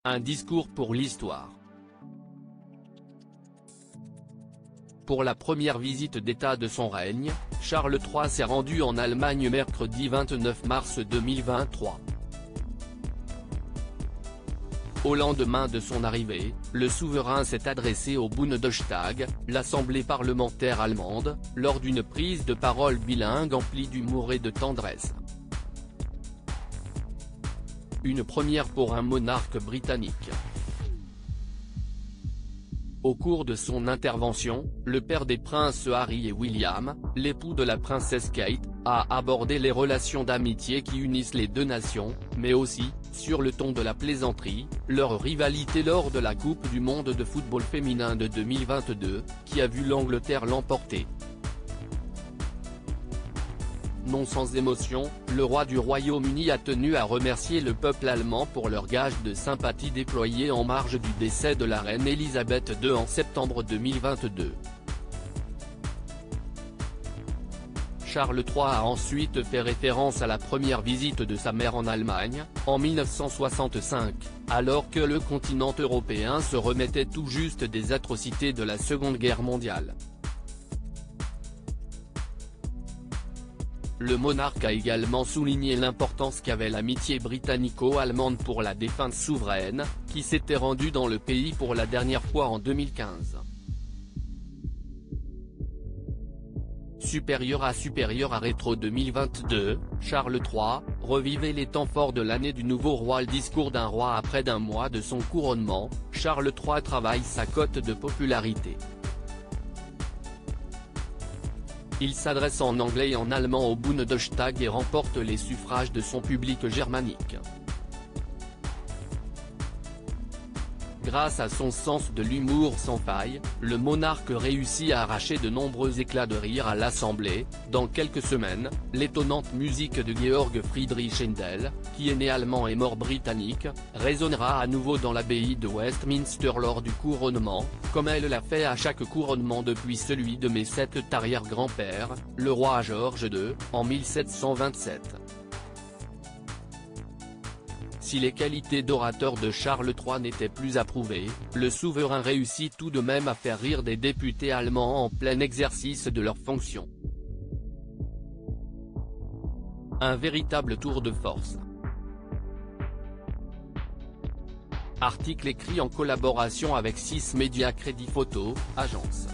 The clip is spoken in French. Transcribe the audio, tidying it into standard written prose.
Un discours pour l'histoire. Pour la première visite d'État de son règne, Charles III s'est rendu en Allemagne mercredi 29 mars 2023. Au lendemain de son arrivée, le souverain s'est adressé au Bundestag, l'Assemblée parlementaire allemande, lors d'une prise de parole bilingue emplie d'humour et de tendresse. Une première pour un monarque britannique. Au cours de son intervention, le père des princes Harry et William, l'époux de la princesse Kate, a abordé les relations d'amitié qui unissent les deux nations, mais aussi, sur le ton de la plaisanterie, leur rivalité lors de la Coupe du monde de football féminin de 2022, qui a vu l'Angleterre l'emporter. Non sans émotion, le roi du Royaume-Uni a tenu à remercier le peuple allemand pour leur gage de sympathie déployé en marge du décès de la reine Elisabeth II en septembre 2022. Charles III a ensuite fait référence à la première visite de sa mère en Allemagne, en 1965, alors que le continent européen se remettait tout juste des atrocités de la Seconde Guerre mondiale. Le monarque a également souligné l'importance qu'avait l'amitié britannico-allemande pour la défunte souveraine, qui s'était rendue dans le pays pour la dernière fois en 2015. Supérieur à Rétro 2022, Charles III, revivait les temps forts de l'année du nouveau roi. Le discours d'un roi à près d'un mois de son couronnement, Charles III travaille sa cote de popularité. Il s'adresse en anglais et en allemand au Bundestag et remporte les suffrages de son public germanique. Grâce à son sens de l'humour sans faille, le monarque réussit à arracher de nombreux éclats de rire à l'Assemblée. Dans quelques semaines, l'étonnante musique de Georg Friedrich Händel, qui est né allemand et mort britannique, résonnera à nouveau dans l'abbaye de Westminster lors du couronnement, comme elle l'a fait à chaque couronnement depuis celui de mes 7 arrière-grands-pères, le roi George II, en 1727. Si les qualités d'orateur de Charles III n'étaient plus approuvées, le souverain réussit tout de même à faire rire des députés allemands en plein exercice de leurs fonctions. Un véritable tour de force. Article écrit en collaboration avec 6 Médias Crédit Photo, agence.